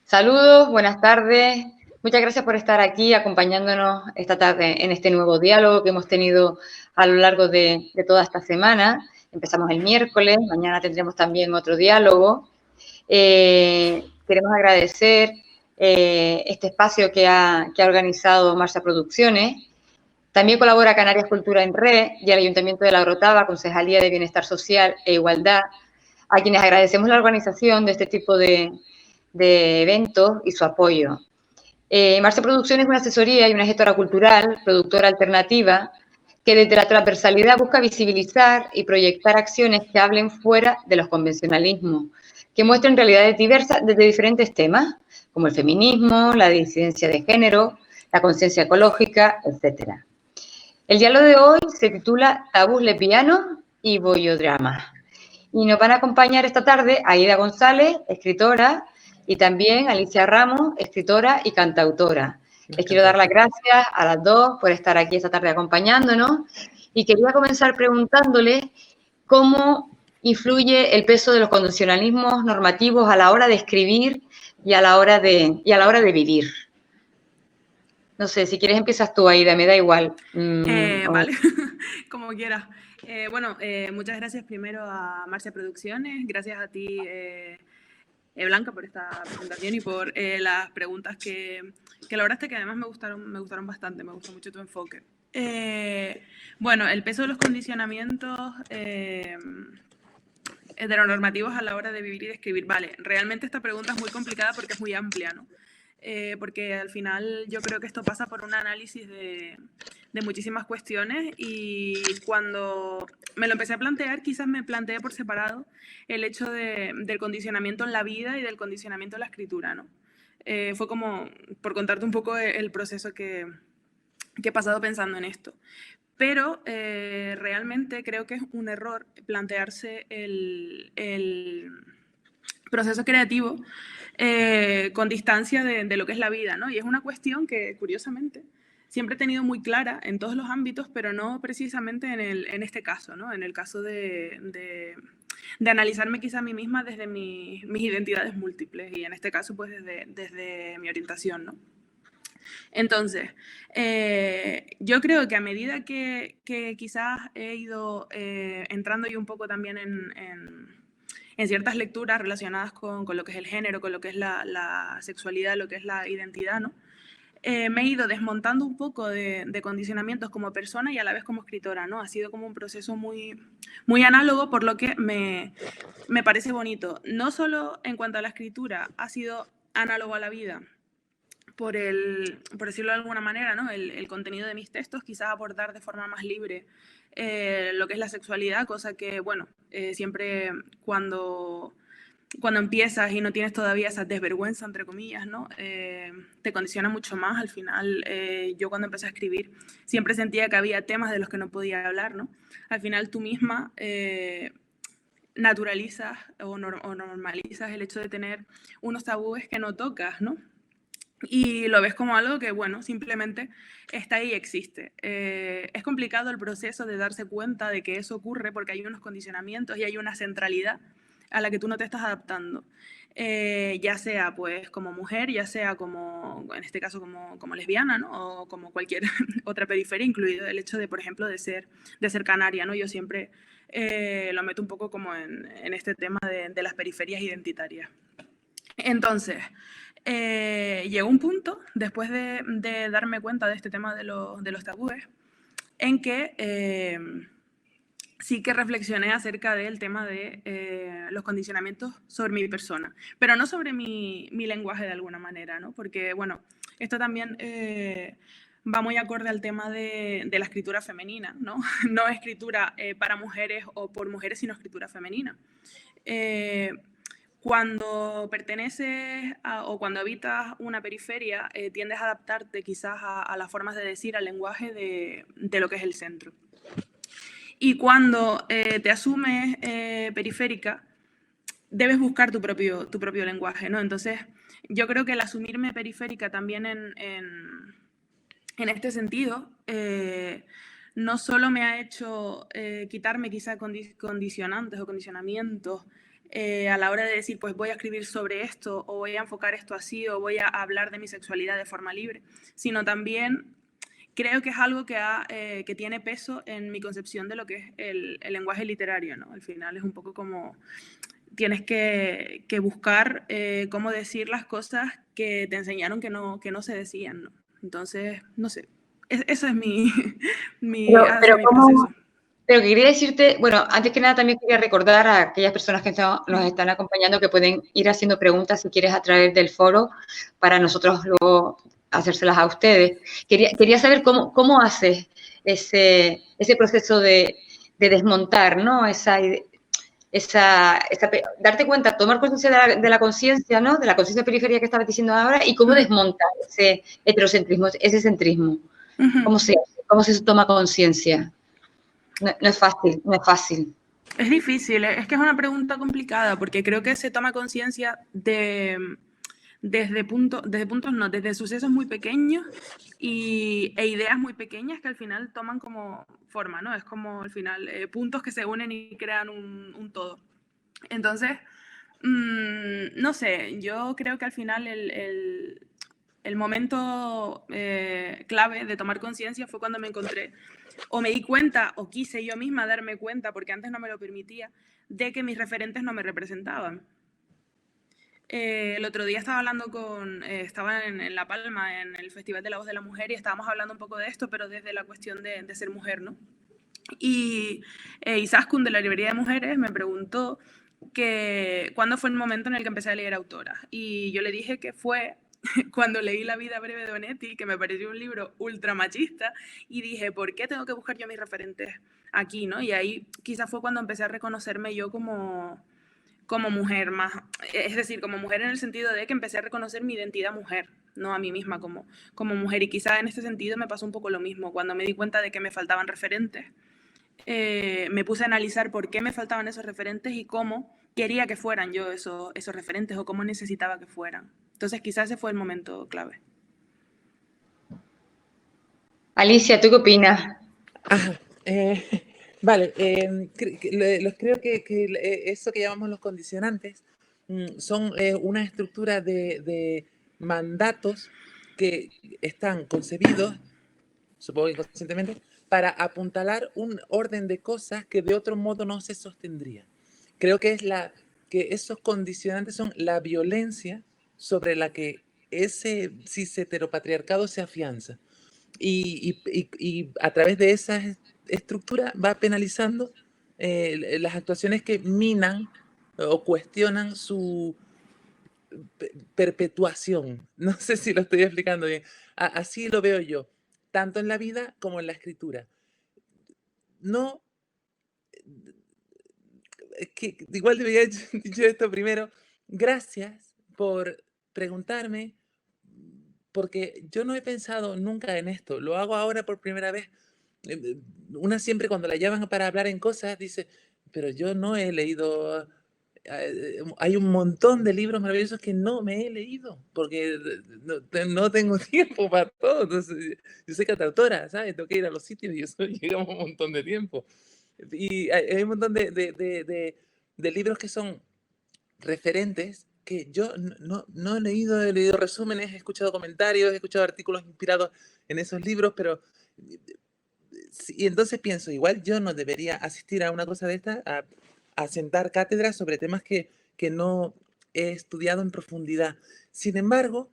Saludos, buenas tardes. Muchas gracias por estar aquí acompañándonos esta tarde en este nuevo diálogo que hemos tenido a lo largo de toda esta semana. Empezamos el miércoles, mañana tendremos también otro diálogo. Queremos agradecer este espacio que ha organizado Marsa Producciones. También colabora Canarias Cultura en Red y el Ayuntamiento de La Orotava, Concejalía de Bienestar Social e Igualdad, a quienes agradecemos la organización de este tipo de eventos y su apoyo. Marsa Producciones es una asesoría y una gestora cultural, productora alternativa, que desde la transversalidad busca visibilizar y proyectar acciones que hablen fuera de los convencionalismos, que muestren realidades diversas desde diferentes temas, como el feminismo, la disidencia de género, la conciencia ecológica, etc. El diálogo de hoy se titula Tabús lesbianos y bollodramas. Y nos van a acompañar esta tarde Aida González, escritora, y también Alicia Ramos, escritora y cantautora. Les quiero dar las gracias a las dos por estar aquí esta tarde acompañándonos. Y quería comenzar preguntándoles cómo influye el peso de los condicionalismos normativos a la hora de escribir y a la hora de vivir. No sé, si quieres empiezas tú, Aida, me da igual. Vale, como quieras. Muchas gracias primero a Marcia Producciones, gracias a ti, Blanca, por esta presentación y por las preguntas que lograste, que además me gustaron bastante, me gustó mucho tu enfoque. El peso de los condicionamientos heteronormativos a la hora de vivir y de escribir. Vale, realmente esta pregunta es muy complicada porque es muy amplia, ¿no? Porque al final yo creo que esto pasa por un análisis de muchísimas cuestiones, y cuando me lo empecé a plantear, quizás me planteé por separado el hecho del condicionamiento en la vida y del condicionamiento en la escritura, ¿no? Fue como, por contarte un poco el proceso que he pasado pensando en esto. Pero realmente creo que es un error plantearse el proceso creativo con distancia de lo que es la vida, ¿no? Y es una cuestión que, curiosamente, siempre he tenido muy clara en todos los ámbitos, pero no precisamente en este caso, ¿no? En el caso de analizarme quizá a mí misma desde mis identidades múltiples, y en este caso pues desde mi orientación, ¿no? Entonces, yo creo que a medida que quizás he ido entrando yo un poco también en ciertas lecturas relacionadas con lo que es el género, con lo que es la sexualidad, lo que es la identidad, ¿no? Me he ido desmontando un poco de condicionamientos como persona y a la vez como escritora, ¿no? Ha sido como un proceso muy, muy análogo, por lo que me parece bonito. No solo en cuanto a la escritura, ha sido análogo a la vida, por decirlo de alguna manera, ¿no? El contenido de mis textos, quizás abordar de forma más libre lo que es la sexualidad, cosa que, siempre cuando empiezas y no tienes todavía esa desvergüenza, entre comillas, ¿no? Te condiciona mucho más. Al final, yo cuando empecé a escribir siempre sentía que había temas de los que no podía hablar, ¿no? Al final tú misma naturalizas o normalizas el hecho de tener unos tabúes que no tocas, ¿no? Y lo ves como algo que, simplemente está ahí y existe. Es complicado el proceso de darse cuenta de que eso ocurre porque hay unos condicionamientos y hay una centralidad a la que tú no te estás adaptando. Ya sea pues como mujer, ya sea como, en este caso como lesbiana, ¿no? O como cualquier otra periferia, incluido el hecho de, por ejemplo, de ser canaria, ¿no? Yo siempre lo meto un poco como en este tema de las periferias identitarias. Entonces, llegó un punto, después de darme cuenta de este tema de los tabúes, en que sí que reflexioné acerca del tema de los condicionamientos sobre mi persona, pero no sobre mi lenguaje de alguna manera, ¿no? Porque, esto también va muy acorde al tema de la escritura femenina, ¿no? No escritura para mujeres o por mujeres, sino escritura femenina. Cuando perteneces o cuando habitas una periferia, tiendes a adaptarte quizás a las formas de decir, al lenguaje de lo que es el centro. Y cuando te asumes periférica, debes buscar tu propio lenguaje, ¿no? Entonces, yo creo que el asumirme periférica también en este sentido, no solo me ha hecho quitarme quizá condicionantes o condicionamientos a la hora de decir, pues voy a escribir sobre esto, o voy a enfocar esto así, o voy a hablar de mi sexualidad de forma libre, sino también creo que es algo que tiene peso en mi concepción de lo que es el lenguaje literario, ¿no? Al final es un poco como tienes que buscar cómo decir las cosas que te enseñaron que no se decían, ¿no? Entonces, no sé, ese es ha Pero sido mi ¿cómo? proceso. Pero quería decirte, bueno, antes que nada también quería recordar a aquellas personas que nos están acompañando que pueden ir haciendo preguntas si quieres a través del foro para nosotros luego hacérselas a ustedes. Quería saber cómo haces ese proceso de desmontar, ¿no? Darte cuenta, tomar conciencia de la conciencia, ¿no? De la conciencia periférica que estabas diciendo ahora y cómo desmontar ese heterocentrismo, ese centrismo. ¿Cómo se hace? ¿Cómo se toma conciencia? No es fácil, no es fácil. Es difícil, es que es una pregunta complicada porque creo que se toma conciencia desde puntos no, desde sucesos muy pequeños e ideas muy pequeñas que al final toman como forma, ¿no? Es como al final puntos que se unen y crean un todo. Entonces, no sé, yo creo que al final el momento clave de tomar conciencia fue cuando me encontré, o me di cuenta, o quise yo misma darme cuenta, porque antes no me lo permitía, de que mis referentes no me representaban. El otro día estaba hablando estaba en La Palma, en el Festival de la Voz de la Mujer, y estábamos hablando un poco de esto, pero desde la cuestión de ser mujer, ¿no? Y Izaskun de la Librería de Mujeres me preguntó que cuándo fue el momento en el que empecé a leer autoras. Y yo le dije que fue cuando leí La vida breve de Onetti, que me pareció un libro ultra machista, y dije, ¿por qué tengo que buscar yo mis referentes aquí, no? Y ahí quizás fue cuando empecé a reconocerme yo como mujer más, es decir, como mujer en el sentido de que empecé a reconocer mi identidad mujer, no a mí misma como mujer. Y quizás en este sentido me pasó un poco lo mismo, cuando me di cuenta de que me faltaban referentes. Me puse a analizar por qué me faltaban esos referentes y cómo quería que fueran yo esos referentes o cómo necesitaba que fueran. Entonces quizás ese fue el momento clave. Alicia, ¿tú qué opinas? Ajá, vale, creo que eso que llamamos los condicionantes son una estructura de mandatos que están concebidos, supongo inconscientemente, para apuntalar un orden de cosas que de otro modo no se sostendría. Creo que esos condicionantes son la violencia sobre la que ese cis heteropatriarcado se afianza. Y a través de esa estructura va penalizando las actuaciones que minan o cuestionan su perpetuación. No sé si lo estoy explicando bien. Así lo veo yo, tanto en la vida como en la escritura. No, es que igual debería haber dicho esto primero. Gracias por preguntarme, porque yo no he pensado nunca en esto. Lo hago ahora por primera vez. Una siempre cuando la llaman para hablar en cosas dice, pero yo no he leído, hay un montón de libros maravillosos que no me he leído, porque no tengo tiempo para todo. Entonces, yo soy cantautora, ¿sabes? Tengo que ir a los sitios y eso lleva un montón de tiempo. Y hay un montón de libros que son referentes que yo no he leído resúmenes, he escuchado comentarios, he escuchado artículos inspirados en esos libros, pero y entonces pienso, igual yo no debería asistir a una cosa de esta, a sentar cátedras sobre temas que no he estudiado en profundidad. Sin embargo,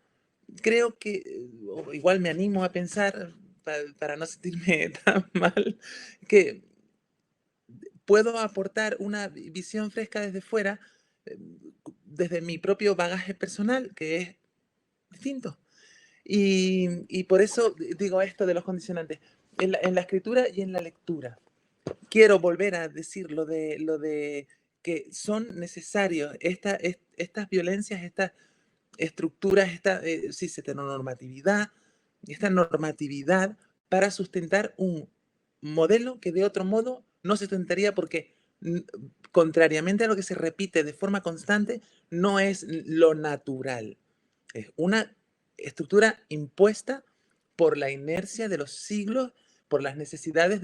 creo que, o igual me animo a pensar, para no sentirme tan mal, que puedo aportar una visión fresca desde fuera, eh, desde mi propio bagaje personal, que es distinto. Y por eso digo esto de los condicionantes, en la escritura y en la lectura. Quiero volver a decir lo de que son necesarios estas violencias, estas estructuras, esta heteronormatividad, esta normatividad para sustentar un modelo que de otro modo no se sustentaría porque, contrariamente a lo que se repite de forma constante, no es lo natural. Es una estructura impuesta por la inercia de los siglos, por las necesidades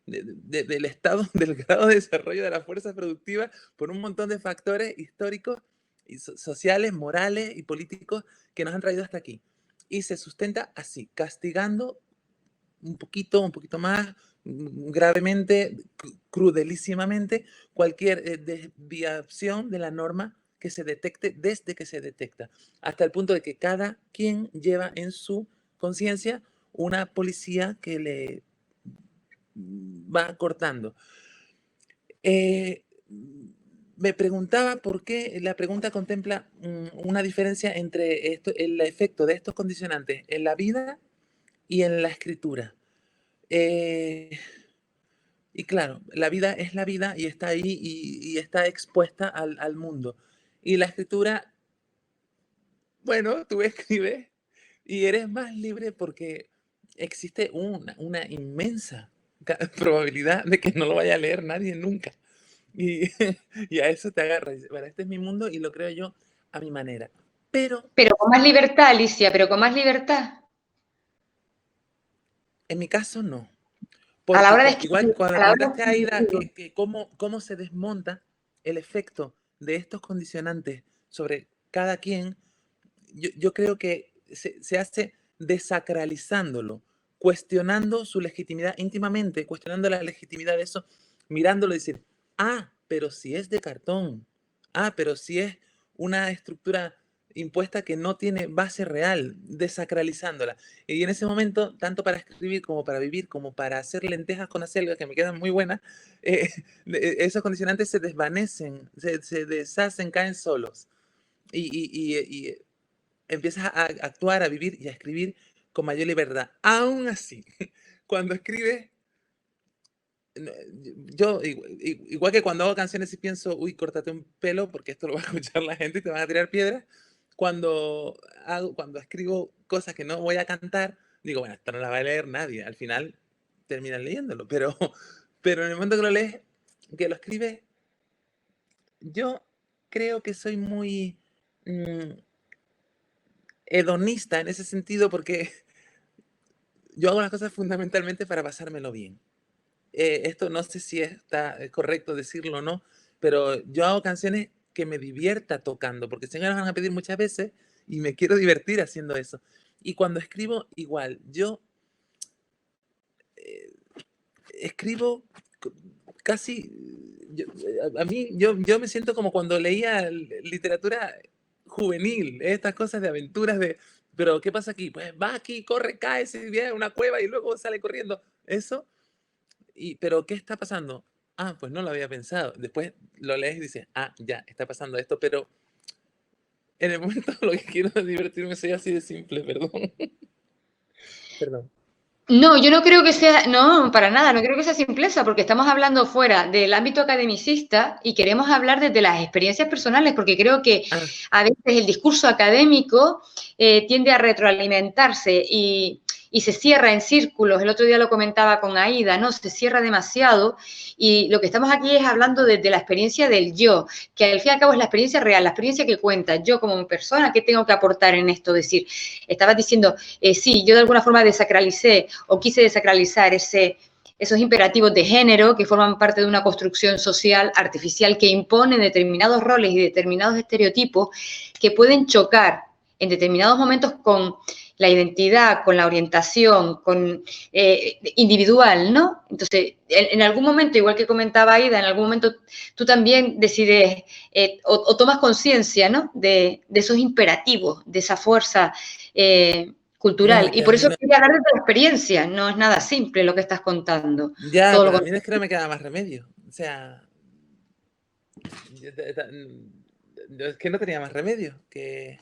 del estado, del grado de desarrollo de la fuerza productiva por un montón de factores históricos, y sociales, morales y políticos que nos han traído hasta aquí. Y se sustenta así, castigando un poquito más gravemente, crudelísimamente, cualquier desviación de la norma que se detecte desde que se detecta, hasta el punto de que cada quien lleva en su conciencia una policía que le va cortando. Me preguntaba por qué la pregunta contempla una diferencia entre el efecto de estos condicionantes en la vida y en la escritura. Y claro, la vida es la vida y está ahí y está expuesta al mundo. Y la escritura, bueno, tú escribes y eres más libre porque existe una inmensa probabilidad de que no lo vaya a leer nadie nunca. Y, y a eso te agarras. Bueno, este es mi mundo y lo creo yo a mi manera. Pero Pero con más libertad, Alicia, pero con más libertad. en mi caso no. A la Porque hora de igual escribir, cuando a la hora preguntaste de a Aida escribir, que cómo se desmonta el efecto de estos condicionantes sobre cada quien, yo creo que se hace desacralizándolo, cuestionando su legitimidad íntimamente, cuestionando la legitimidad de eso, mirándolo y decir, ah, pero si es de cartón, ah, pero si es una estructura impuesta que no tiene base real, desacralizándola. Y en ese momento, tanto para escribir como para vivir, como para hacer lentejas con acelga, que me quedan muy buenas, eh, esos condicionantes se desvanecen, se deshacen, caen solos. Y empiezas a actuar, a vivir y a escribir con mayor libertad. Aún así, cuando escribes, yo, igual que cuando hago canciones y pienso, uy, córtate un pelo porque esto lo va a escuchar la gente y te van a tirar piedras, cuando escribo cosas que no voy a cantar, digo, bueno, esto no la va a leer nadie. Al final terminan leyéndolo, pero en el momento que lo lees, que lo escribes, yo creo que soy muy hedonista en ese sentido porque yo hago las cosas fundamentalmente para pasármelo bien. Esto no sé si está correcto decirlo o no, pero yo hago canciones que me divierta tocando, porque si me las van a pedir muchas veces y me quiero divertir haciendo eso. Y cuando escribo, igual, yo eh, escribo casi, a mí, yo me siento como cuando leía literatura juvenil, estas cosas de aventuras de, pero ¿qué pasa aquí? Pues va aquí, corre, cae, se viene a una cueva y luego sale corriendo. Eso, pero ¿qué está pasando? Ah, pues no lo había pensado. Después lo lees y dices, ah, ya, está pasando esto, pero en el momento lo que quiero es divertirme, soy así de simple, perdón. Perdón. no, yo no creo que sea, no, para nada, no creo que sea simpleza, porque estamos hablando fuera del ámbito academicista y queremos hablar desde las experiencias personales, porque creo que Ah, a veces el discurso académico tiende a retroalimentarse y se cierra en círculos. El otro día lo comentaba con Aida, ¿no? Se cierra demasiado y lo que estamos aquí es hablando desde la experiencia del yo, que al fin y al cabo es la experiencia real, la experiencia que cuenta yo como persona, ¿qué tengo que aportar en esto? Es decir, estabas diciendo, sí, yo de alguna forma desacralicé o quise desacralizar esos imperativos de género que forman parte de una construcción social artificial que impone determinados roles y determinados estereotipos que pueden chocar en determinados momentos con la identidad, con la orientación, con individual, ¿no? Entonces, en algún momento, igual que comentaba Aida, en algún momento tú también decides o tomas conciencia, ¿no? De esos imperativos, de esa fuerza cultural. Y por eso quería hablar de tu experiencia. No es nada simple lo que estás contando. ya, Todo lo pero a mí contrario. no es que no me queda más remedio. O sea, yo es que no tenía más remedio, que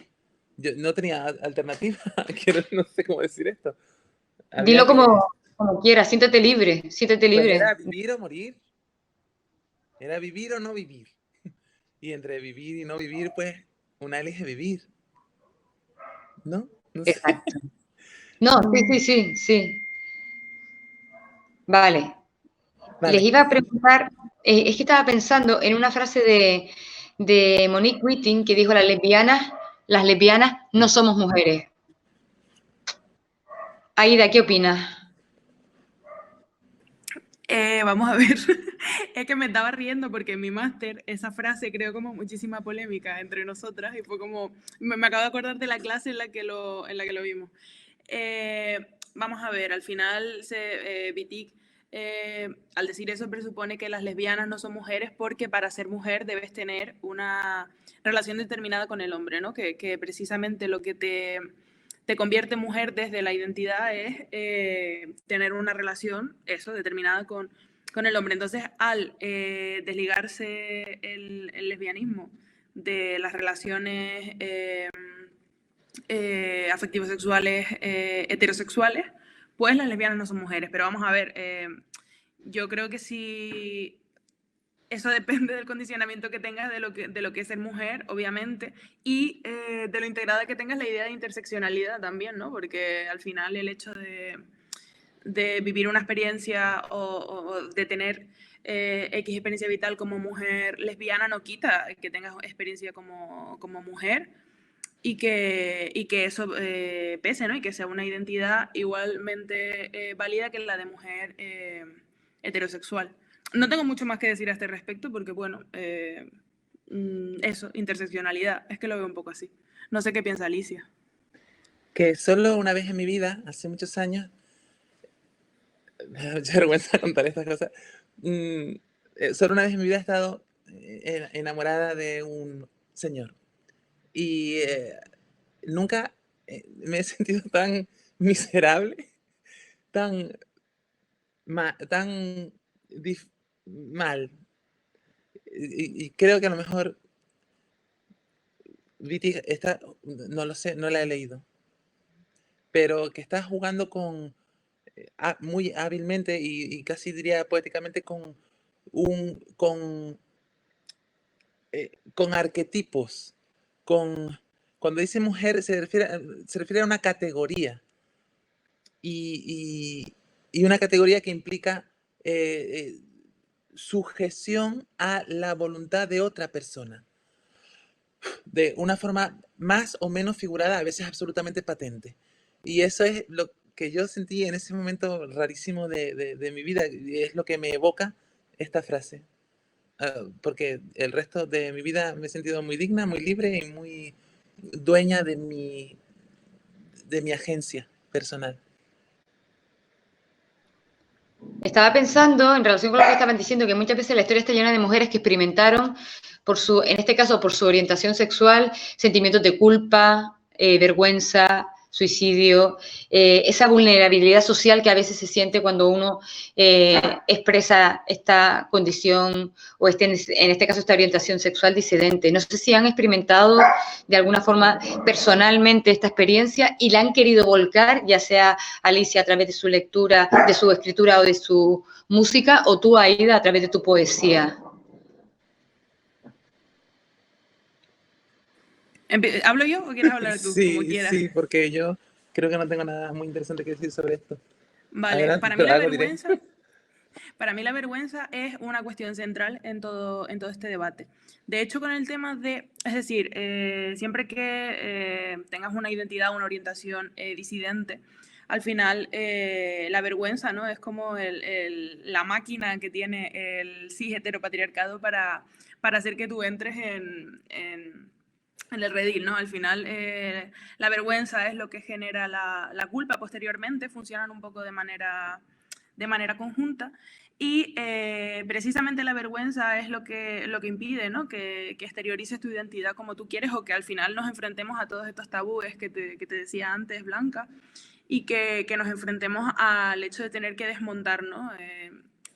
yo no tenía alternativa. No sé cómo decir esto. Dilo Había que, como quieras, siéntete libre, siéntete pues era libre. vivir o morir, era vivir o no vivir. Y entre vivir y no vivir, pues una elige vivir, ¿no? No sé. Exacto. No, sí. Vale. Les Vale. iba a preguntar, es que estaba pensando en una frase de Monique Witting que dijo, las lesbianas no somos mujeres. Aida, ¿qué opinas? Vamos a ver, es que me estaba riendo porque en mi máster esa frase creó como muchísima polémica entre nosotras y fue como, me acabo de acordar de la clase en la que lo vimos. Vamos a ver, al final Wittig, al decir eso presupone que las lesbianas no son mujeres porque para ser mujer debes tener una relación determinada con el hombre, ¿no? Que precisamente lo que te convierte en mujer desde la identidad es tener una relación, eso, determinada con el hombre. Entonces, al desligarse el lesbianismo de las relaciones afectivo-sexuales heterosexuales, pues las lesbianas no son mujeres. Pero vamos a ver, yo creo que si eso depende del condicionamiento que tengas de lo que es ser mujer, obviamente, y de lo integrada que tengas la idea de interseccionalidad también, ¿no? Porque al final el hecho de vivir una experiencia o de tener X experiencia vital como mujer lesbiana no quita que tengas experiencia como mujer y que eso pese, ¿no? Y que sea una identidad igualmente válida que la de mujer heterosexual. No tengo mucho más que decir a este respecto porque, bueno, eso, interseccionalidad, es que lo veo un poco así. No sé qué piensa Alicia. Que solo una vez en mi vida, hace muchos años, me da mucha vergüenza contar estas cosas, solo una vez en mi vida he estado enamorada de un señor. Y nunca me he sentido tan miserable, tan tan mal. Y creo que a lo mejor Viti está, no lo sé, no la he leído, pero que está jugando con muy hábilmente y casi diría poéticamente con con arquetipos, cuando dice mujer se refiere a una categoría y una categoría que implica sujeción a la voluntad de otra persona, de una forma más o menos figurada, a veces absolutamente patente. Y eso es lo que yo sentí en ese momento rarísimo de mi vida, y es lo que me evoca esta frase. Porque el resto de mi vida me he sentido muy digna, muy libre y muy dueña de mi agencia personal. Estaba pensando en relación con lo que estaban diciendo, que muchas veces la historia está llena de mujeres que experimentaron, en este caso por su orientación sexual, sentimientos de culpa, vergüenza, suicidio, esa vulnerabilidad social que a veces se siente cuando uno expresa esta condición o en este caso esta orientación sexual disidente. No sé si han experimentado de alguna forma personalmente esta experiencia y la han querido volcar, ya sea Alicia a través de su lectura, de su escritura o de su música, o tú, Aida, a través de tu poesía. ¿Hablo yo o quieres hablar tú? Como Sí, quieras. sí, porque yo creo que no tengo nada muy interesante que decir sobre esto. Vale, Adelante, para mí pero la algo diré. vergüenza, para mí la vergüenza es una cuestión central en todo este debate. De hecho, con el tema de, es decir, siempre que tengas una identidad, una orientación disidente, al final la vergüenza, ¿no? Es como la máquina que tiene el cis heteropatriarcado para hacer que tú entres en el redil, ¿no? Al final la vergüenza es lo que genera la culpa posteriormente, funcionan un poco de manera conjunta y precisamente la vergüenza es lo que impide, ¿no? que exteriorices tu identidad como tú quieres o que al final nos enfrentemos a todos estos tabúes que te decía antes, Blanca, y que nos enfrentemos al hecho de tener que desmontar, ¿no?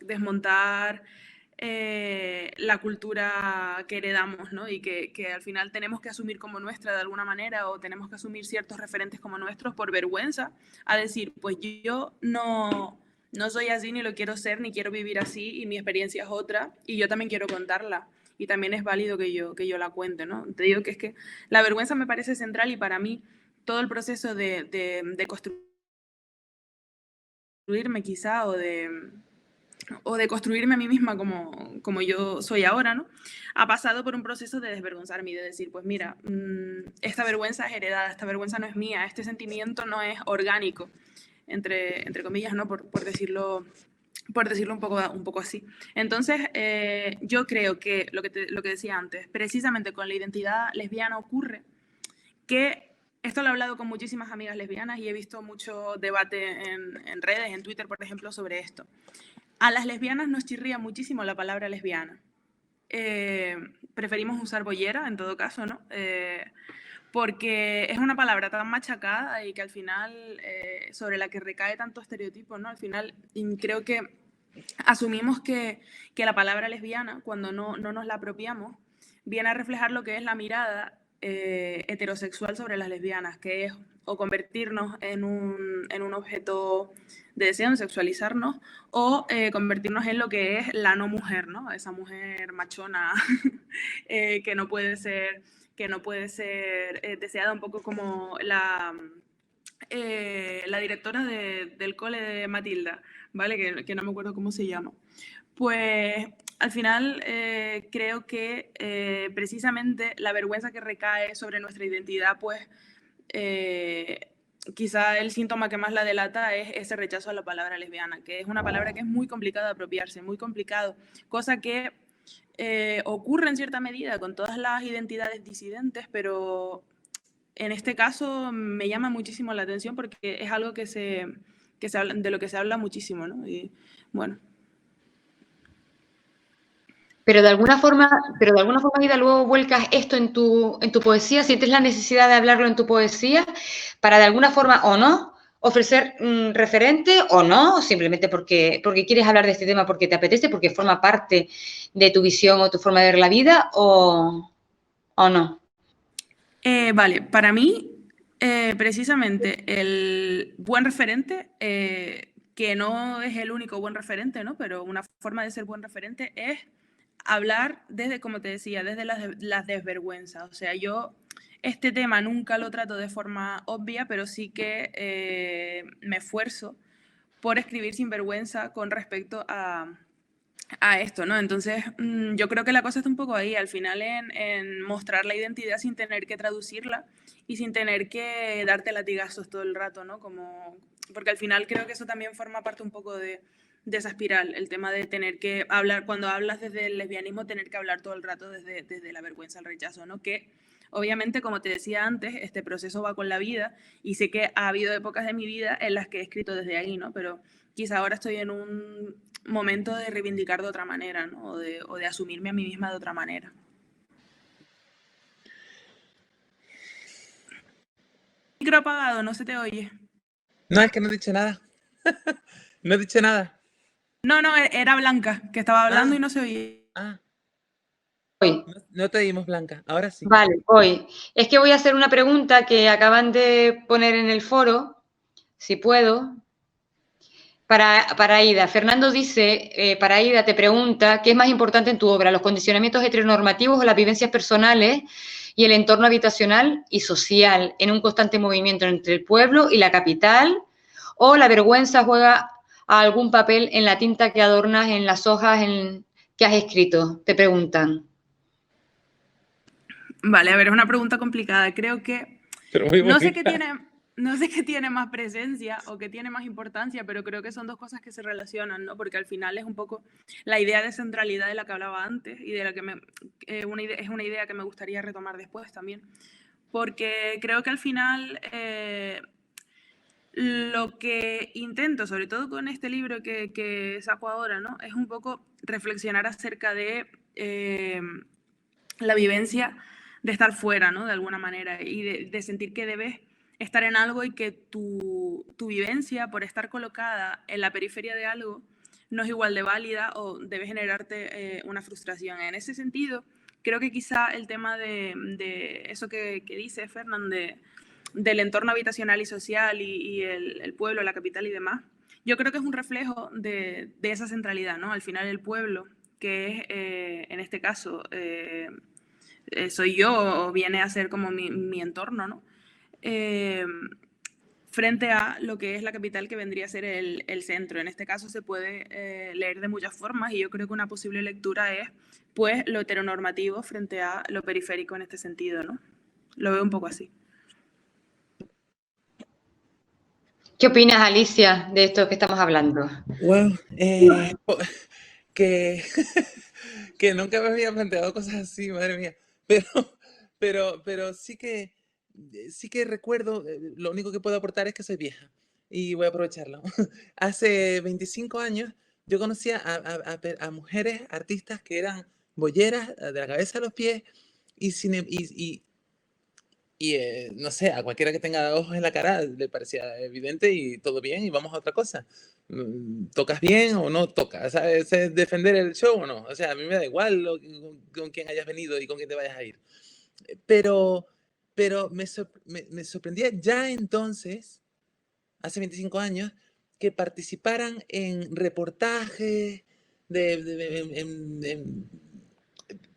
Desmontar la cultura que heredamos, ¿no? Y que al final tenemos que asumir como nuestra de alguna manera o tenemos que asumir ciertos referentes como nuestros por vergüenza, a decir, pues yo no soy así, ni lo quiero ser, ni quiero vivir así y mi experiencia es otra y yo también quiero contarla y también es válido que yo la cuente, ¿no? Te digo que es que la vergüenza me parece central y para mí todo el proceso de construirme quizá o de construirme a mí misma como yo soy ahora, ¿no? Ha pasado por un proceso de desvergonzarme y de decir, pues mira, esta vergüenza es heredada, esta vergüenza no es mía, este sentimiento no es orgánico, entre comillas, ¿no? Por decirlo por decirlo un poco así. Entonces, yo creo que lo que decía antes, precisamente con la identidad lesbiana ocurre que, esto lo he hablado con muchísimas amigas lesbianas y he visto mucho debate en redes, en Twitter, por ejemplo, sobre esto. A las lesbianas nos chirría muchísimo la palabra lesbiana. Preferimos usar bollera, en todo caso, ¿no? Porque es una palabra tan machacada y que al final, sobre la que recae tanto estereotipo, ¿no? Al final, creo que asumimos que la palabra lesbiana, cuando no nos la apropiamos, viene a reflejar lo que es la mirada heterosexual sobre las lesbianas, que es o convertirnos en un objeto de deseo, en sexualizarnos, o convertirnos en lo que es la no mujer, ¿no? Esa mujer machona que no puede ser deseada, un poco como la directora del cole de Matilda, ¿vale? Que no me acuerdo cómo se llama. Pues al final creo que precisamente la vergüenza que recae sobre nuestra identidad, pues quizá el síntoma que más la delata es ese rechazo a la palabra lesbiana, que es una palabra que es muy complicada de apropiarse, muy complicado, cosa que ocurre en cierta medida con todas las identidades disidentes, pero en este caso me llama muchísimo la atención porque es algo que se habla, de lo que se habla muchísimo, ¿no? Y bueno. Pero de alguna forma, Ida, luego vuelcas esto en tu poesía, sientes la necesidad de hablarlo en tu poesía para de alguna forma o no ofrecer referente o no, o simplemente porque quieres hablar de este tema porque te apetece, porque forma parte de tu visión o tu forma de ver la vida o no. Vale, para mí, precisamente el buen referente, que no es el único buen referente, ¿no? Pero una forma de ser buen referente es hablar desde, como te decía, desde las desvergüenzas. O sea, yo este tema nunca lo trato de forma obvia, pero sí que me esfuerzo por escribir sin vergüenza con respecto a esto, ¿no? Entonces, yo creo que la cosa está un poco ahí, al final en mostrar la identidad sin tener que traducirla y sin tener que darte latigazos todo el rato, ¿no? Porque al final creo que eso también forma parte un poco de esa espiral, el tema de tener que hablar, cuando hablas desde el lesbianismo, tener que hablar todo el rato desde la vergüenza, el rechazo, ¿no? Que obviamente, como te decía antes, este proceso va con la vida y sé que ha habido épocas de mi vida en las que he escrito desde ahí, ¿no? Pero quizá ahora estoy en un momento de reivindicar de otra manera, ¿no? O de asumirme a mí misma de otra manera. Micro apagado, no se te oye. No, es que no he dicho nada. No he dicho nada. No, era Blanca, que estaba hablando y no se oía. Hoy. No te oímos, Blanca. Ahora sí. Vale, hoy. Es que voy a hacer una pregunta que acaban de poner en el foro, si puedo. Para Ida, Fernando dice, para Ida te pregunta, ¿qué es más importante en tu obra, los condicionamientos heteronormativos o las vivencias personales y el entorno habitacional y social en un constante movimiento entre el pueblo y la capital? ¿O la vergüenza juega algún papel en la tinta que adornas en las hojas que has escrito? Te preguntan. Vale, a ver, es una pregunta complicada. Creo que Pero muy no sé bonita. no sé qué tiene más presencia o qué tiene más importancia, pero creo que son dos cosas que se relacionan, ¿no? Porque al final es un poco la idea de centralidad de la que hablaba antes y de la que es una idea que me gustaría retomar después también. Porque creo que al final lo que intento, sobre todo con este libro que saco ahora, ¿no? Es un poco reflexionar acerca de la vivencia de estar fuera, ¿no? De alguna manera, y de sentir que debes estar en algo y que tu vivencia, por estar colocada en la periferia de algo, no es igual de válida o debe generarte una frustración. En ese sentido, creo que quizá el tema de eso que dice Fernán, del entorno habitacional y social y el pueblo, la capital y demás, yo creo que es un reflejo de esa centralidad, ¿no? Al final el pueblo, que es, en este caso, soy yo o viene a ser como mi entorno, ¿no? Frente a lo que es la capital, que vendría a ser el centro. En este caso se puede leer de muchas formas y yo creo que una posible lectura es pues lo heteronormativo frente a lo periférico en este sentido, ¿no? Lo veo un poco así. ¿Qué opinas, Alicia, de esto que estamos hablando? Wow, que, que nunca me había planteado cosas así, madre mía. Pero, pero sí que recuerdo, lo único que puedo aportar es que soy vieja y voy a aprovecharlo. Hace 25 años yo conocía a mujeres artistas que eran bolleras de la cabeza a los pies y, no sé, a cualquiera que tenga ojos en la cara le parecía evidente y todo bien y vamos a otra cosa. ¿Tocas bien o no tocas? ¿Sabes defender el show o no? O sea, a mí me da igual con quién hayas venido y con quién te vayas a ir. Pero, pero me sorprendía ya entonces, hace 25 años, que participaran en reportajes, en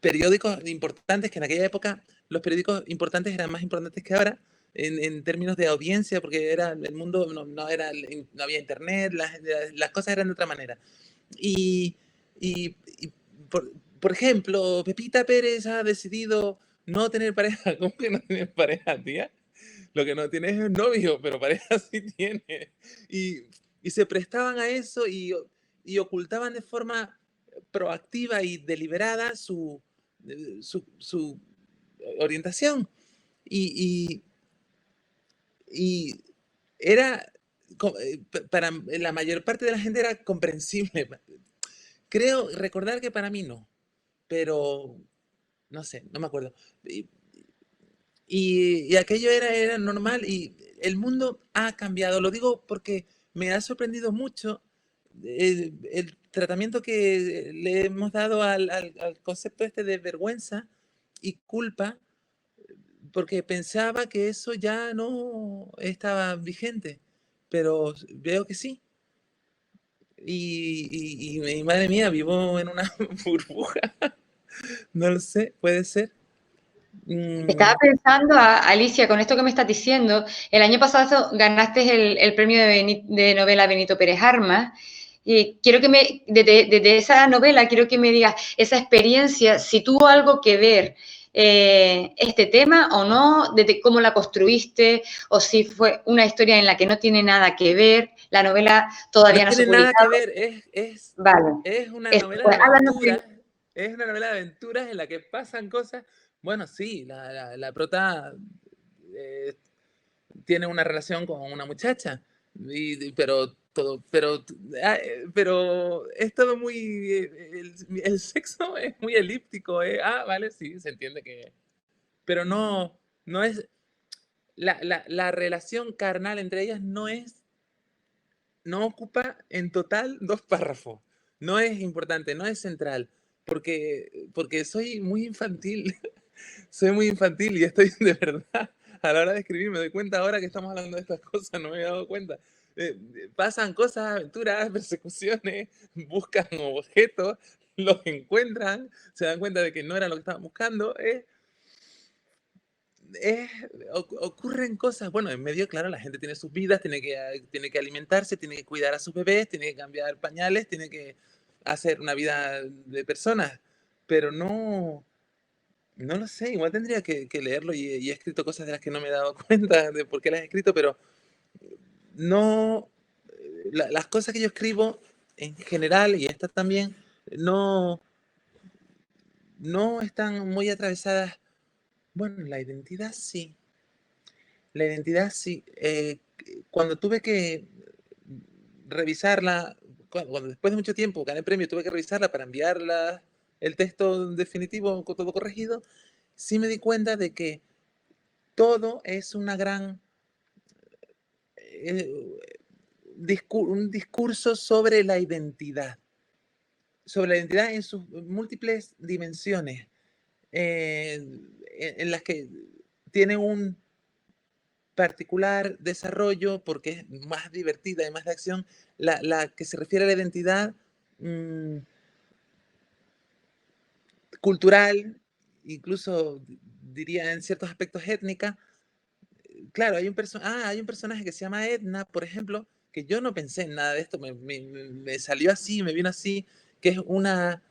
periódicos importantes, que en aquella época los periódicos importantes eran más importantes que ahora, en términos de audiencia, porque era el mundo, no había internet, las cosas eran de otra manera. Y, y por ejemplo, Pepita Pérez ha decidido no tener pareja. ¿Cómo que no tienes pareja, tía? Lo que no tienes es un novio, pero pareja sí tiene. Y, y se prestaban a eso y ocultaban de forma proactiva y deliberada su orientación. Y, y era, para la mayor parte de la gente era comprensible. Creo recordar que para mí no, pero no sé, no me acuerdo. Y, y aquello era normal y el mundo ha cambiado. Lo digo porque me ha sorprendido mucho el tratamiento que le hemos dado al concepto este de vergüenza y culpa, porque pensaba que eso ya no estaba vigente, pero veo que sí. Y madre mía, vivo en una burbuja. No lo sé, puede ser. Estaba Mm, pensando, Alicia, con esto que me estás diciendo, el año pasado ganaste el premio de novela Benito Pérez Armas y quiero que desde esa novela, quiero que me digas esa experiencia, si tuvo algo que ver este tema o no, desde cómo la construiste o si fue una historia en la que no tiene nada que ver, la novela no todavía no se ha tiene nada que publicado. ver, Vale. es una Eso, novela de pues háblanos aventuras, es una novela de aventuras en la que pasan cosas. Bueno, sí, la prota eh, tiene una relación con una muchacha, pero es todo muy, el sexo es muy elíptico, vale, sí, se entiende que, pero no es, la relación carnal entre ellas no ocupa en total 2 párrafos, no es importante, no es central, porque soy muy infantil. Soy muy infantil y estoy de verdad, a la hora de escribir, me doy cuenta ahora que estamos hablando de estas cosas, no me había dado cuenta. Pasan cosas, aventuras, persecuciones, buscan objetos, los encuentran, se dan cuenta de que no era lo que estaban buscando. Ocurren cosas, bueno, en medio, claro, la gente tiene sus vidas, tiene que alimentarse, tiene que cuidar a sus bebés, tiene que cambiar pañales, tiene que hacer una vida de personas, pero no lo sé, igual tendría que leerlo y he escrito cosas de las que no me he dado cuenta de por qué las he escrito, pero no, las cosas que yo escribo en general y estas también, no, no están muy atravesadas. Bueno, la identidad sí. Cuando tuve que revisarla, cuando después de mucho tiempo gané el premio, tuve que revisarla para enviarla, el texto definitivo, con todo corregido, sí me di cuenta de que todo es una gran eh, un discurso sobre la identidad en sus múltiples dimensiones, eh, en las que tiene un particular desarrollo porque es más divertida y más de acción, la que se refiere a la identidad mm, cultural, incluso diría en ciertos aspectos étnica. Claro, hay un personaje que se llama Edna, por ejemplo, que yo no pensé en nada de esto, me salió así, me vino así, que es una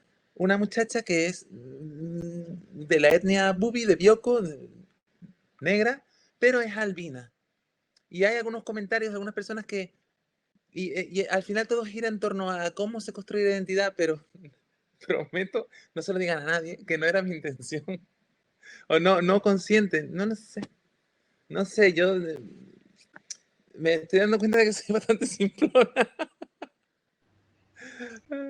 muchacha que es de la etnia Bubi, de Bioko, negra, pero es albina. y hay algunos comentarios de algunas personas que, y al final todo gira en torno a cómo se construye la identidad, pero prometo, no se lo digan a nadie, que no era mi intención, o no consciente, no sé, no sé, yo me estoy dando cuenta de que soy bastante simplona.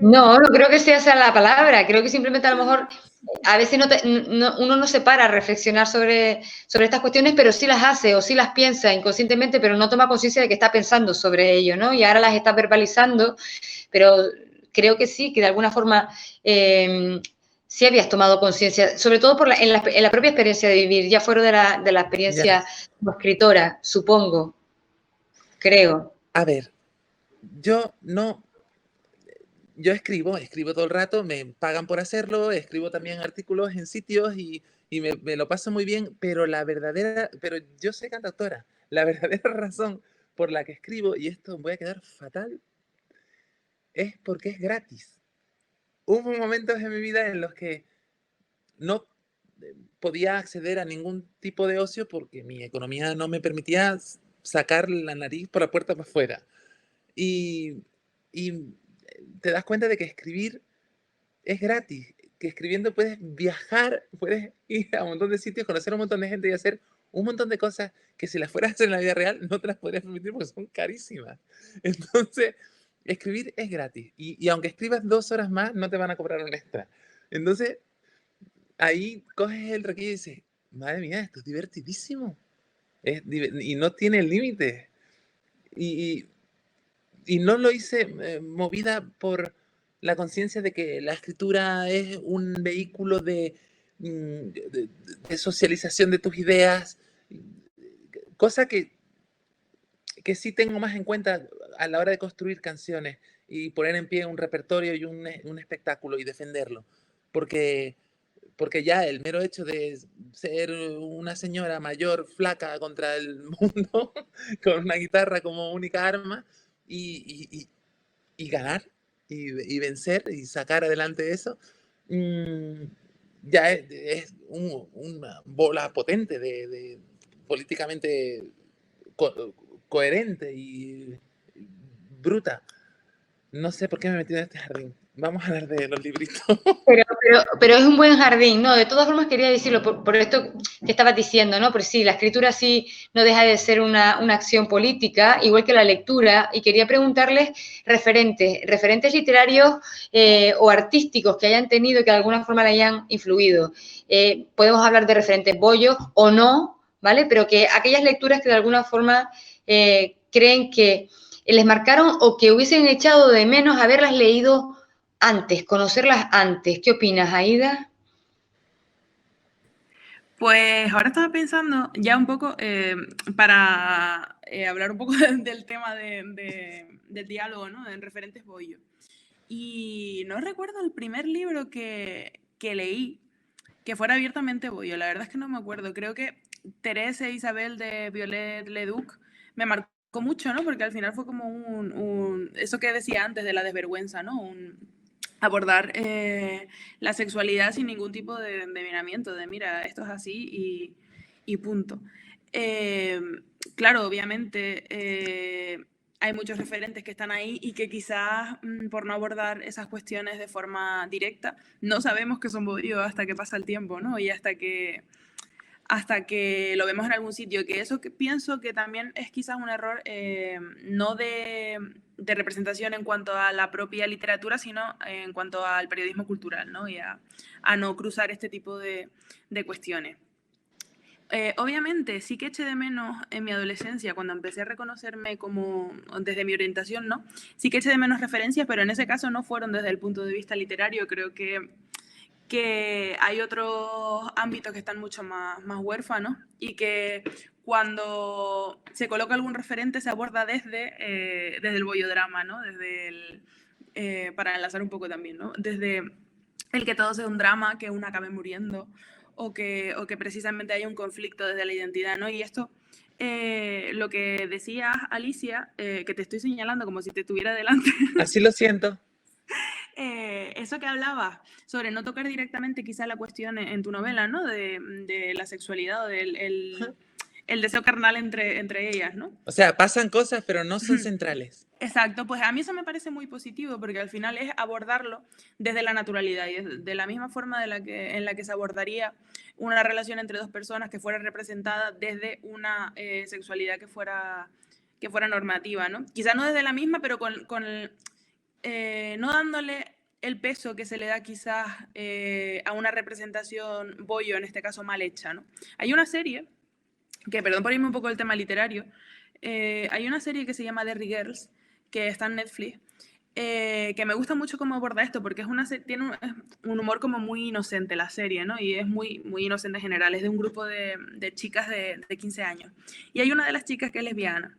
No, no creo que sea esa la palabra. Creo que simplemente a lo mejor a veces uno no se para a reflexionar sobre estas cuestiones, pero sí las hace o sí las piensa inconscientemente, pero no toma conciencia de que está pensando sobre ello, ¿no? Y ahora las está verbalizando, pero creo que sí, que de alguna forma sí habías tomado conciencia, sobre todo en la propia experiencia de vivir, ya fuera de la Ya, experiencia como escritora, supongo, creo. a ver, yo no, yo escribo todo el rato, me pagan por hacerlo, escribo también artículos en sitios y me lo paso muy bien, pero pero yo soy cantautora, la verdadera razón por la que escribo, y esto voy a quedar fatal, es porque es gratis. Hubo momentos en mi vida en los que no podía acceder a ningún tipo de ocio porque mi economía no me permitía sacar la nariz por la puerta para afuera. Y, y te das cuenta de que escribir es gratis, que escribiendo puedes viajar, puedes ir a un montón de sitios, conocer a un montón de gente y hacer un montón de cosas que si las fueras a hacer en la vida real no te las podrías permitir porque son carísimas. Entonces, escribir es gratis y aunque escribas 2 horas más, no te van a cobrar un extra. Entonces, ahí coges el requillo y dices, madre mía, esto es divertidísimo. Y no tiene límites. Y, y no lo hice movida por la conciencia de que la escritura es un vehículo de socialización de tus ideas, cosa que sí tengo más en cuenta a la hora de construir canciones y poner en pie un repertorio y un espectáculo y defenderlo. Porque, porque ya el mero hecho de ser una señora mayor, flaca contra el mundo, con una guitarra como única arma, y ganar y vencer y sacar adelante eso, mm, ya es una bola potente de políticamente co coherente y bruta. No sé por qué me he metido en este jardín. Vamos a hablar de los libritos. Pero es un buen jardín, ¿no? De todas formas quería decirlo por esto que estabas diciendo, ¿no? Porque sí, la escritura sí no deja de ser una acción política, igual que la lectura, y quería preguntarles referentes literarios o artísticos que hayan tenido, que de alguna forma le hayan influido. Podemos hablar de referentes bollos o no, ¿vale? Pero que aquellas lecturas que de alguna forma creen que les marcaron o que hubiesen echado de menos haberlas leído antes, conocerlas antes. ¿Qué opinas, Aida? Pues ahora estaba pensando ya un poco para hablar un poco del tema del diálogo, ¿no? En referentes bollo. Y no recuerdo el primer libro que leí que fuera abiertamente bollo. La verdad es que no me acuerdo. Creo que Teresa e Isabel de Violet Leduc me marcó mucho, ¿no? Porque al final fue como eso que decía antes de la desvergüenza, ¿no? Abordar la sexualidad sin ningún tipo de miramiento, de mira, esto es así y punto. Claro, obviamente hay muchos referentes que están ahí y que quizás por no abordar esas cuestiones de forma directa, no sabemos que son bollos hasta que pasa el tiempo, ¿no? Y hasta que lo vemos en algún sitio, que eso que pienso que también es quizás un error no de representación en cuanto a la propia literatura, sino en cuanto al periodismo cultural, ¿no? Y a no cruzar este tipo de cuestiones. Obviamente sí que eché de menos en mi adolescencia, cuando empecé a reconocerme como desde mi orientación, ¿no? Sí que eché de menos referencias, pero en ese caso no fueron desde el punto de vista literario. Creo que hay otros ámbitos que están mucho más huérfanos y que cuando se coloca algún referente se aborda desde el bollodrama, ¿no? Para enlazar un poco también, ¿no? Desde el que todo sea un drama, que uno acabe muriendo o que precisamente haya un conflicto desde la identidad, ¿no? Y esto, lo que decía Alicia, que te estoy señalando como si te tuviera delante. Así lo siento. Eso que hablabas sobre no tocar directamente quizá la cuestión en tu novela, ¿no? De la sexualidad o del el deseo carnal entre ellas, ¿no? O sea, pasan cosas, pero no son centrales. Exacto, pues a mí eso me parece muy positivo porque al final es abordarlo desde la naturalidad y de la misma forma en la que se abordaría una relación entre dos personas que fuera representada desde una sexualidad que fuera normativa, ¿no? Quizá no desde la misma, pero no dándole el peso que se le da quizás a una representación bollo, en este caso mal hecha, ¿no? Hay una serie, que perdón por irme un poco del tema literario, hay una serie que se llama Derry Girls, que está en Netflix, que me gusta mucho cómo aborda esto, porque tiene un humor como muy inocente la serie, ¿no? Y es muy, muy inocente en general, es de un grupo de chicas de 15 años. Y hay una de las chicas que es lesbiana.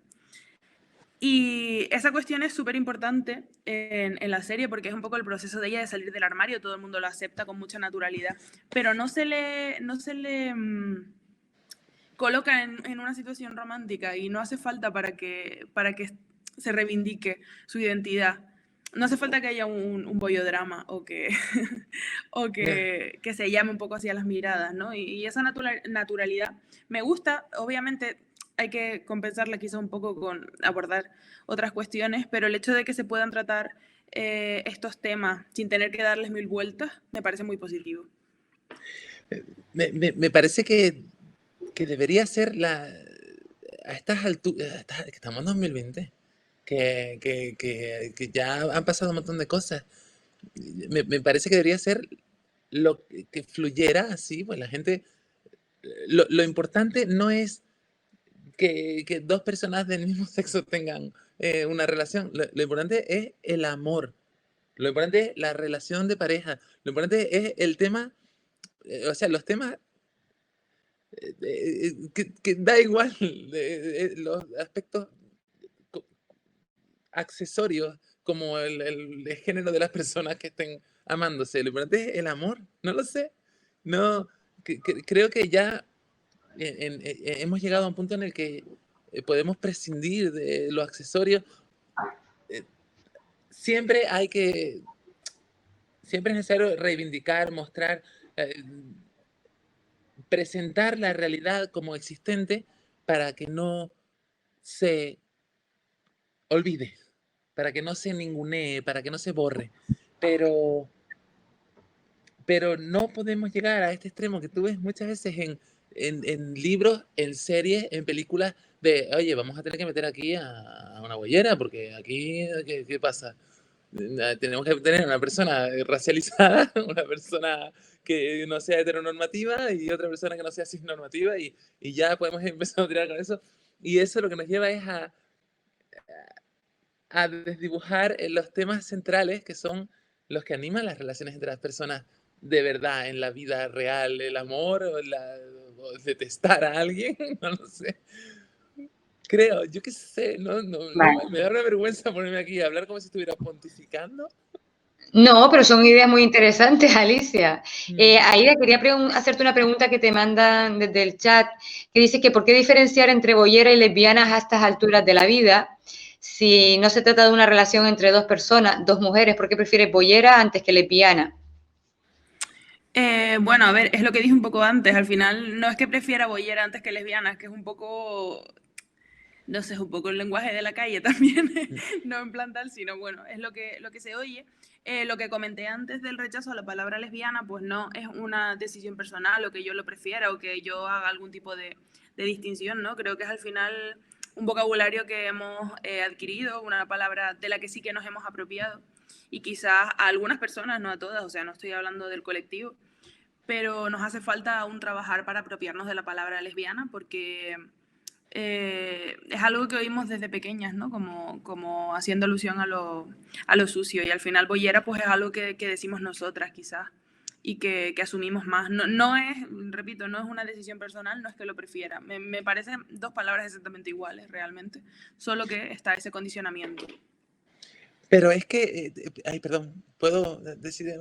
Y esa cuestión es súper importante en la serie porque es un poco el proceso de ella de salir del armario, todo el mundo lo acepta con mucha naturalidad, pero no se le coloca en una situación romántica y no hace falta para que se reivindique su identidad. No hace falta que haya un bollodrama o que se llame un poco hacia las miradas, ¿no? Y esa naturalidad me gusta, obviamente hay que compensarla quizá un poco con abordar otras cuestiones, pero el hecho de que se puedan tratar estos temas sin tener que darles mil vueltas me parece muy positivo. Me parece que debería ser a estas alturas, que estamos en 2020, que ya han pasado un montón de cosas. Me parece que debería ser lo que fluyera así, pues la gente, lo importante no es que dos personas del mismo sexo tengan una relación, lo importante es el amor, lo importante es la relación de pareja, lo importante es el tema, o sea, los temas que da igual los aspectos accesorios como el género de las personas que estén amándose. Lo importante es el amor, no lo sé. No, creo que ya hemos llegado a un punto en el que podemos prescindir de los accesorios. Siempre siempre es necesario reivindicar, mostrar, presentar la realidad como existente para que no se olvide, para que no se ningunee, para que no se borre. Pero no podemos llegar a este extremo que tú ves muchas veces en libros, en series, en películas de, oye, vamos a tener que meter aquí a una bollera porque aquí, ¿qué pasa? Tenemos que tener una persona racializada, una persona que no sea heteronormativa y otra persona que no sea cisnormativa y ya podemos empezar a tirar con eso. Y eso lo que nos lleva es a desdibujar los temas centrales que son los que animan las relaciones entre las personas de verdad en la vida real, el amor o detestar a alguien, no lo sé. Creo, yo qué sé, me da una vergüenza ponerme aquí a hablar como si estuviera pontificando. No, pero son ideas muy interesantes, Alicia. Aida, quería hacerte una pregunta que te mandan desde el chat, que dice que ¿por qué diferenciar entre boyera y lesbianas a estas alturas de la vida? Si no se trata de una relación entre dos personas, dos mujeres, ¿por qué prefieres boyera antes que lesbiana? Bueno, a ver, es lo que dije un poco antes. Al final, no es que prefiera boyera antes que lesbiana, es que es un poco, no sé, es un poco el lenguaje de la calle también, no en plan tal, sino bueno, es lo que se oye. Lo que comenté antes del rechazo a la palabra lesbiana, pues no es una decisión personal o que yo lo prefiera o que yo haga algún tipo de distinción, ¿no? Creo que es al final un vocabulario que hemos adquirido, una palabra de la que sí que nos hemos apropiado y quizás a algunas personas, no a todas, o sea, no estoy hablando del colectivo, pero nos hace falta aún trabajar para apropiarnos de la palabra lesbiana porque es algo que oímos desde pequeñas, ¿no? Como haciendo alusión a lo sucio y al final boyera pues es algo que decimos nosotras quizás y que asumimos más. No es, repito, no es una decisión personal, no es que lo prefiera. Me parecen dos palabras exactamente iguales realmente, solo que está ese condicionamiento. Pero es que, ay, perdón, puedo decir,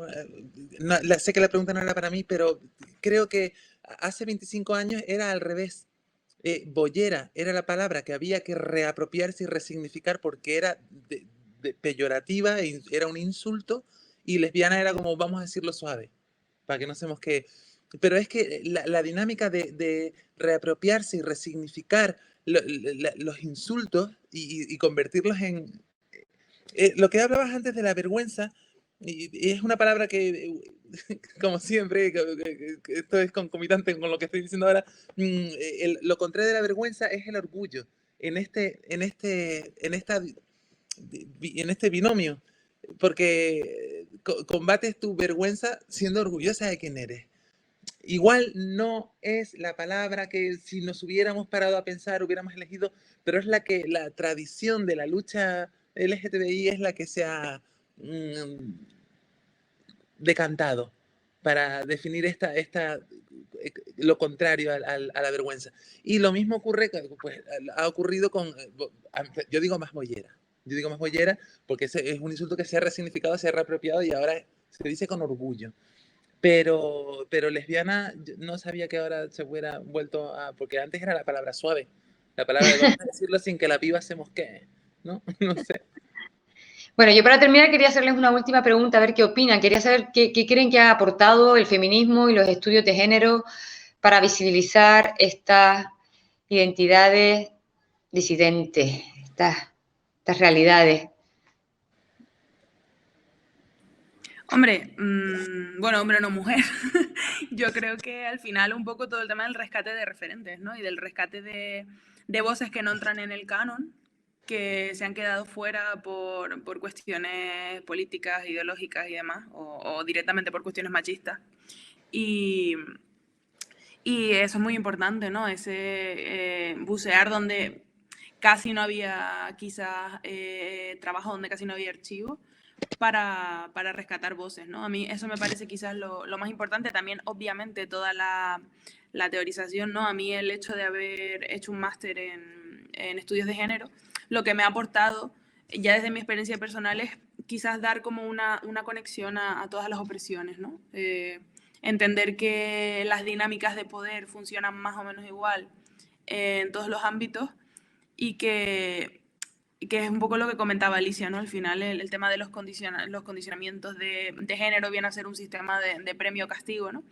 sé que la pregunta no era para mí, pero creo que hace 25 años era al revés. Boyera era la palabra que había que reapropiarse y resignificar porque era peyorativa, era un insulto, y lesbiana era como, vamos a decirlo suave, para que no seamos que... pero es que la dinámica de reapropiarse y resignificar los insultos y convertirlos en... lo que hablabas antes de la vergüenza, y es una palabra que, como siempre, que esto es concomitante con lo que estoy diciendo ahora, lo contrario de la vergüenza es el orgullo. En este binomio, porque combates tu vergüenza siendo orgullosa de quién eres. Igual no es la palabra que si nos hubiéramos parado a pensar hubiéramos elegido, pero es la que la tradición de la lucha LGTBI es la que se ha decantado para definir lo contrario a la vergüenza. Y lo mismo ocurre, pues, ha ocurrido con, yo digo más mollera. Yo digo más mollera porque es un insulto que se ha resignificado, se ha reapropiado y ahora se dice con orgullo. Pero lesbiana, no sabía que ahora se hubiera vuelto a... Porque antes era la palabra suave. La palabra de vamos a decirlo sin que la piba se mosquee, ¿no? No sé. Bueno, yo para terminar quería hacerles una última pregunta, a ver qué opinan. Quería saber qué creen que ha aportado el feminismo y los estudios de género para visibilizar estas identidades disidentes, estas realidades. Hombre, bueno, hombre no mujer. Yo creo que al final un poco todo el tema del rescate de referentes, ¿no? Y del rescate de voces que no entran en el canon, que se han quedado fuera por cuestiones políticas, ideológicas y demás, o directamente por cuestiones machistas. Y eso es muy importante, ¿no? Ese bucear donde casi no había quizás trabajo, donde casi no había archivo, para rescatar voces, ¿no? A mí eso me parece quizás lo más importante. También, obviamente, toda la teorización, ¿no? A mí el hecho de haber hecho un máster en estudios de género, lo que me ha aportado, ya desde mi experiencia personal, es quizás dar como una conexión a todas las opresiones, ¿no? Entender que las dinámicas de poder funcionan más o menos igual en todos los ámbitos y que es un poco lo que comentaba Alicia, ¿no? Al final el tema de los condicionamientos de género viene a ser un sistema de premio-castigo, ¿no?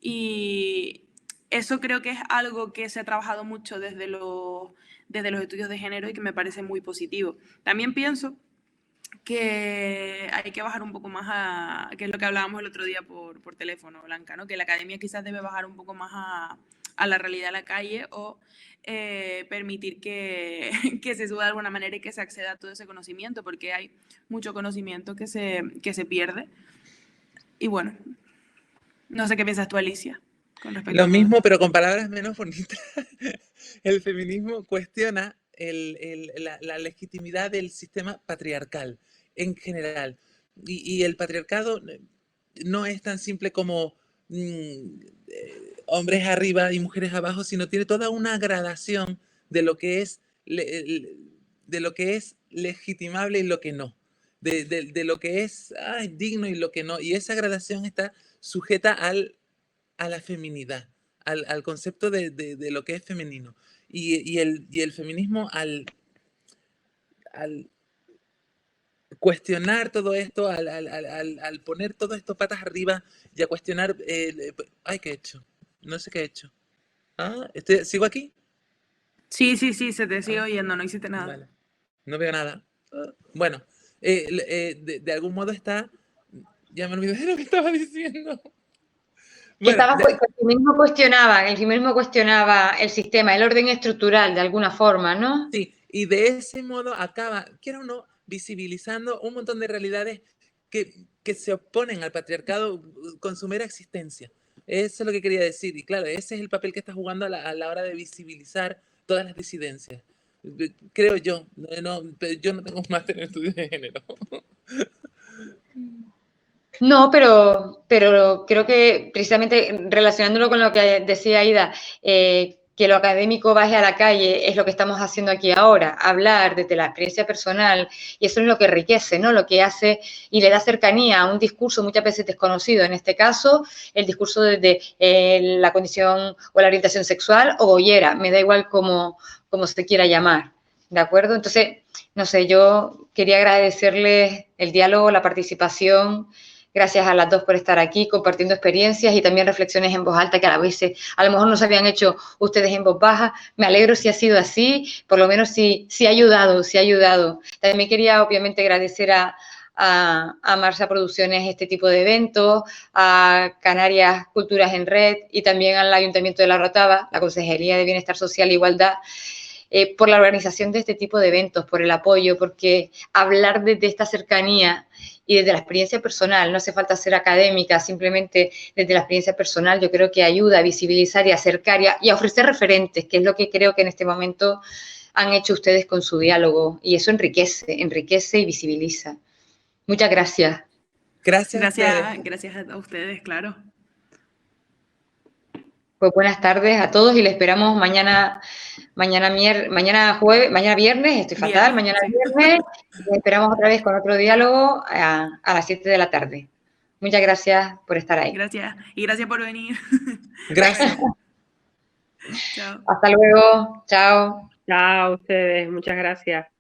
Y eso creo que es algo que se ha trabajado mucho desde los estudios de género y que me parece muy positivo. También pienso que hay que bajar un poco más que es lo que hablábamos el otro día por teléfono, Blanca, ¿no? Que la academia quizás debe bajar un poco más a la realidad de la calle o permitir que se suba de alguna manera y que se acceda a todo ese conocimiento, porque hay mucho conocimiento que se pierde. Y bueno, no sé qué piensas tú, Alicia, con respecto Lo mismo, pero con palabras menos bonitas. El feminismo cuestiona la legitimidad del sistema patriarcal en general. Y el patriarcado no es tan simple como hombres arriba y mujeres abajo, sino tiene toda una gradación de lo que es, de lo que es legitimable y lo que no. De lo que es digno y lo que no. Y esa gradación está sujeta a la feminidad, al concepto de lo que es femenino. Y el feminismo al cuestionar todo esto, al poner todo esto patas arriba y a cuestionar, ay, ¿qué he hecho? No sé qué he hecho. ¿Sigo aquí? Sí, se te sigue oyendo, no hiciste nada. Vale. No veo nada. Bueno, de algún modo está, ya me olvidé de lo que estaba diciendo. Bueno, el feminismo cuestionaba el sistema, el orden estructural, de alguna forma, ¿no? Sí, y de ese modo acaba, quiera o no, visibilizando un montón de realidades que se oponen al patriarcado con su mera existencia. Eso es lo que quería decir. Y claro, ese es el papel que está jugando a la hora de visibilizar todas las disidencias. Creo yo. Yo no tengo un máster en estudios de género. No, pero creo que precisamente relacionándolo con lo que decía Aida, que lo académico baje a la calle es lo que estamos haciendo aquí ahora, hablar desde la experiencia personal, y eso es lo que enriquece, ¿no? Lo que hace y le da cercanía a un discurso muchas veces desconocido, en este caso, el discurso desde la condición o la orientación sexual o boyera, me da igual cómo se quiera llamar, ¿de acuerdo? Entonces, no sé, yo quería agradecerles el diálogo, la participación, Gracias a las dos por estar aquí compartiendo experiencias y también reflexiones en voz alta que a veces a lo mejor no se habían hecho ustedes en voz baja. Me alegro si ha sido así, por lo menos si ha ayudado, si ha ayudado. También quería obviamente agradecer a Marsa Producciones este tipo de eventos, a Canarias Culturas en Red y también al Ayuntamiento de La Rotava, la Consejería de Bienestar Social e Igualdad, por la organización de este tipo de eventos, por el apoyo, porque hablar desde esta cercanía y desde la experiencia personal, no hace falta ser académica, simplemente desde la experiencia personal yo creo que ayuda a visibilizar y acercar y a ofrecer referentes, que es lo que creo que en este momento han hecho ustedes con su diálogo y eso enriquece y visibiliza. Muchas gracias. Gracias a ustedes. Gracias a ustedes, claro. Pues buenas tardes a todos y les esperamos mañana viernes, estoy fatal, mañana viernes, y les esperamos otra vez con otro diálogo a las 7 de la tarde. Muchas gracias por estar ahí. Gracias, y gracias por venir. Gracias. Chao. Hasta luego, chao. Chao a ustedes, muchas gracias.